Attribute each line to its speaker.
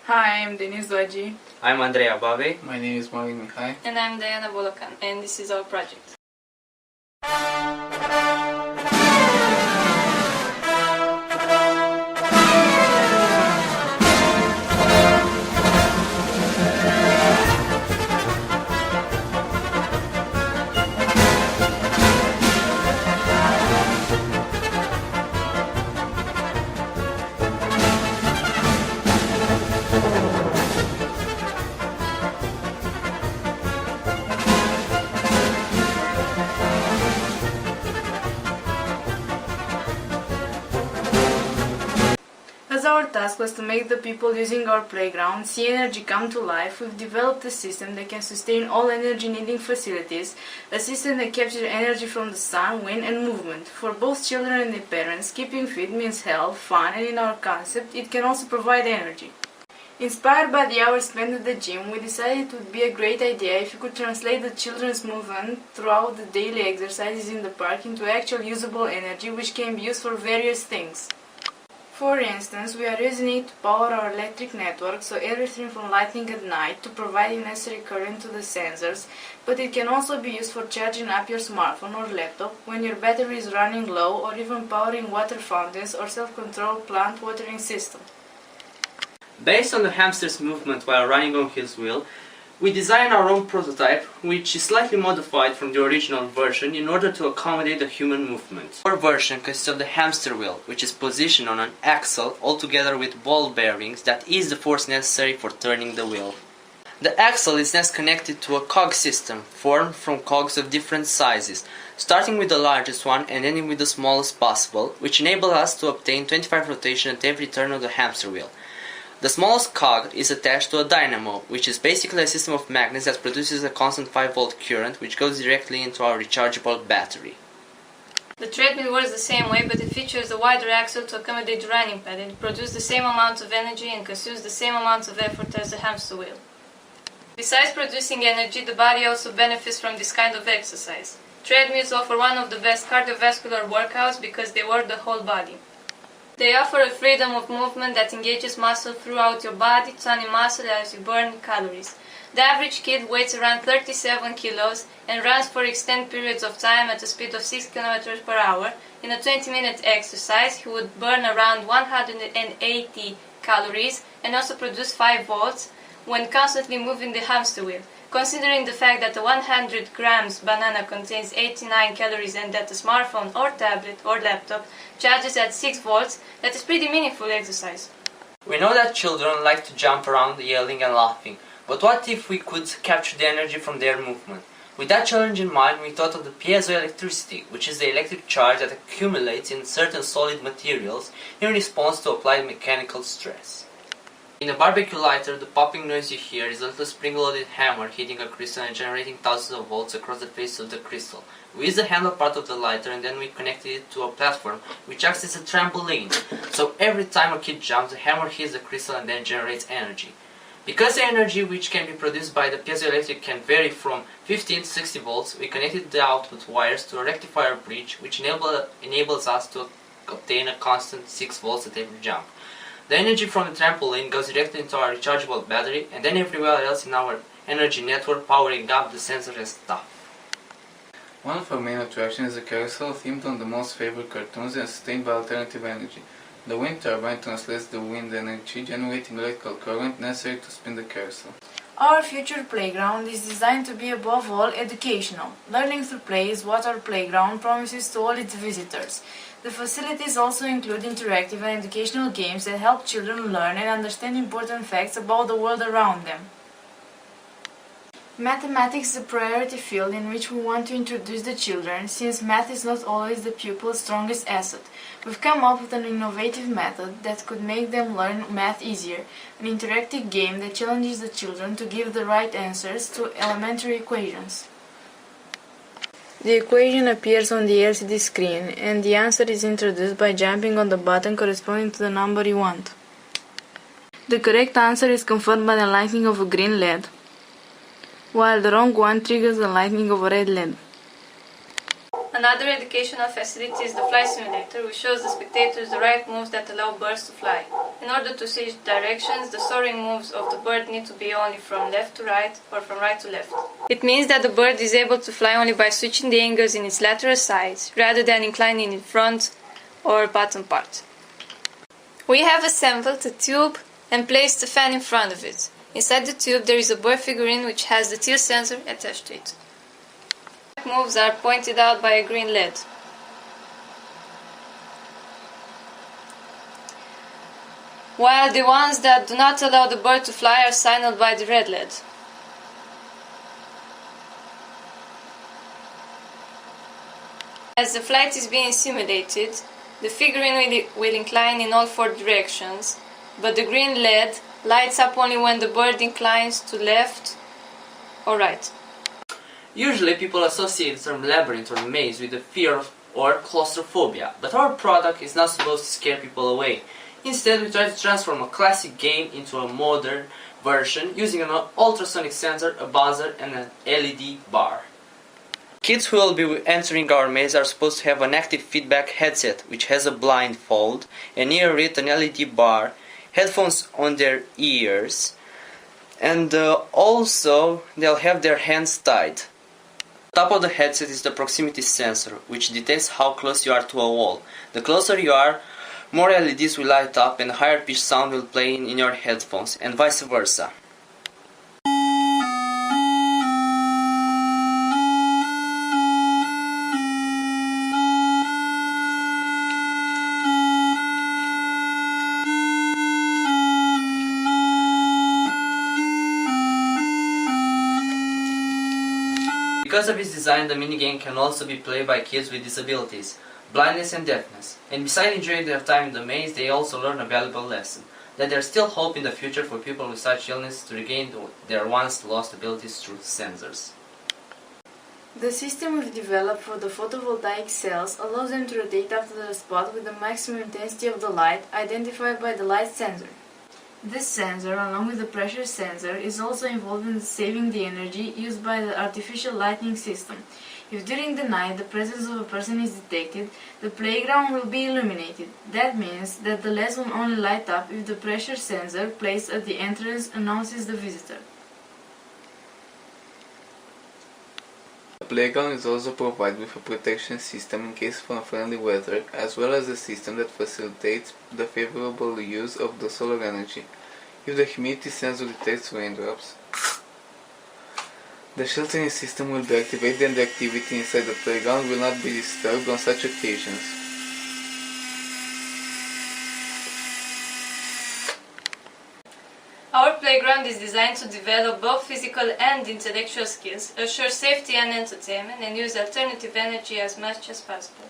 Speaker 1: Hi, I'm Denis Doji.
Speaker 2: I'm Andrea Bave.
Speaker 3: My name is Maureen Mihai.
Speaker 4: And I'm Diana Bolokan, and this is our project.
Speaker 1: As our task was to make the people using our playground see energy come to life, we've developed a system that can sustain all energy-needing facilities, a system that captures energy from the sun, wind, and movement. For both children and their parents, keeping fit means health, fun, and in our concept, it can also provide energy. Inspired by the hours spent at the gym, we decided it would be a great idea if we could translate the children's movement throughout the daily exercises in the park into actual usable energy which can be used for various things. For instance, we are using it to power our electric network, so everything from lighting at night to providing necessary current to the sensors, but it can also be used for charging up your smartphone or laptop when your battery is running low, or even powering water fountains or self-controlled plant watering system.
Speaker 2: Based on the hamster's movement while running on his wheel, we designed our own prototype, which is slightly modified from the original version in order to accommodate the human movement. Our version consists of the hamster wheel, which is positioned on an axle altogether with ball bearings that ease the force necessary for turning the wheel. The axle is next connected to a cog system formed from cogs of different sizes, starting with the largest one and ending with the smallest possible, which enables us to obtain 25 rotations at every turn of the hamster wheel. The smallest cog is attached to a dynamo, which is basically a system of magnets that produces a constant 5-volt current which goes directly into our rechargeable battery.
Speaker 4: The treadmill works the same way, but it features a wider axle to accommodate the running pad, and it produces the same amount of energy and consumes the same amount of effort as the hamster wheel. Besides producing energy, the body also benefits from this kind of exercise. Treadmills offer one of the best cardiovascular workouts because they work the whole body. They offer a freedom of movement that engages muscle throughout your body, toning muscle as you burn calories. The average kid weighs around 37 kilos and runs for extended periods of time at a speed of 6 km per hour. In a 20-minute exercise, he would burn around 180 calories and also produce 5 volts when constantly moving the hamster wheel. Considering the fact that a 100 grams banana contains 89 calories and that a smartphone or tablet or laptop charges at 6 volts, that is pretty meaningful exercise.
Speaker 2: We know that children like to jump around yelling and laughing, but what if we could capture the energy from their movement? With that challenge in mind, we thought of the piezoelectricity, which is the electric charge that accumulates in certain solid materials in response to applied mechanical stress. In a barbecue lighter, the popping noise you hear is a little spring-loaded hammer hitting a crystal and generating thousands of volts across the face of the crystal. We use the handle part of the lighter and then we connected it to a platform which acts as a trampoline. So every time a kid jumps, the hammer hits the crystal and then generates energy. Because the energy which can be produced by the piezoelectric can vary from 15 to 60 volts, we connected the output wires to a rectifier bridge which enables us to obtain a constant 6 volts at every jump. The energy from the trampoline goes directly into our rechargeable battery and then everywhere else in our energy network, powering up the sensor and stuff.
Speaker 3: One of our main attractions is a carousel themed on the most favorite cartoons and sustained by alternative energy. The wind turbine translates the wind energy, generating electrical current necessary to spin the carousel.
Speaker 1: Our future playground is designed to be above all educational. Learning through play is what our playground promises to all its visitors. The facilities also include interactive and educational games that help children learn and understand important facts about the world around them. Mathematics is a priority field in which we want to introduce the children, since math is not always the pupil's strongest asset. We've come up with an innovative method that could make them learn math easier, an interactive game that challenges the children to give the right answers to elementary equations. The equation appears on the LCD screen, and the answer is introduced by jumping on the button corresponding to the number you want. The correct answer is confirmed by the lighting of a green LED, while the wrong one triggers the lighting of a red LED.
Speaker 4: Another educational facility is the flight simulator, which shows the spectators the right moves that allow birds to fly. In order to switch directions, the soaring moves of the bird need to be only from left to right or from right to left. It means that the bird is able to fly only by switching the angles in its lateral sides, rather than inclining in front or bottom part. We have assembled a tube and placed a fan in front of it. Inside the tube there is a bird figurine which has the tilt sensor attached to it. Moves are pointed out by a green LED. While the ones that do not allow the bird to fly are signaled by the red LED. As the flight is being simulated, the figurine will incline in all four directions, but the green LED lights up only when the bird inclines to left or right.
Speaker 2: Usually people associate the term labyrinth or maze with the fear of or claustrophobia, but our product is not supposed to scare people away. Instead, we try to transform a classic game into a modern version using an ultrasonic sensor, a buzzer, and an LED bar. Kids who will be entering our maze are supposed to have an active feedback headset which has a blindfold, and near it an LED bar, headphones on their ears, and also they'll have their hands tied. On top of the headset is the proximity sensor, which detects how close you are to a wall. The closer you are, more LEDs will light up and higher pitched sound will play in your headphones, and vice versa. Because of its design, the minigame can also be played by kids with disabilities, blindness and deafness, and besides enjoying their time in the maze, they also learn a valuable lesson, that there is still hope in the future for people with such illness to regain their once lost abilities through sensors.
Speaker 1: The system we've developed for the photovoltaic cells allows them to rotate up to the spot with the maximum intensity of the light identified by the light sensor. This sensor, along with the pressure sensor, is also involved in saving the energy used by the artificial lighting system. If during the night the presence of a person is detected, the playground will be illuminated. That means that the LEDs will only light up if the pressure sensor placed at the entrance announces the visitor.
Speaker 3: The playground is also provided with a protection system in case of unfriendly weather, as well as a system that facilitates the favorable use of the solar energy. If the humidity sensor detects raindrops, the sheltering system will be activated and the activity inside the playground will not be disturbed on such occasions.
Speaker 4: Our playground is designed to develop both physical and intellectual skills, assure safety and entertainment, and use alternative energy as much as possible.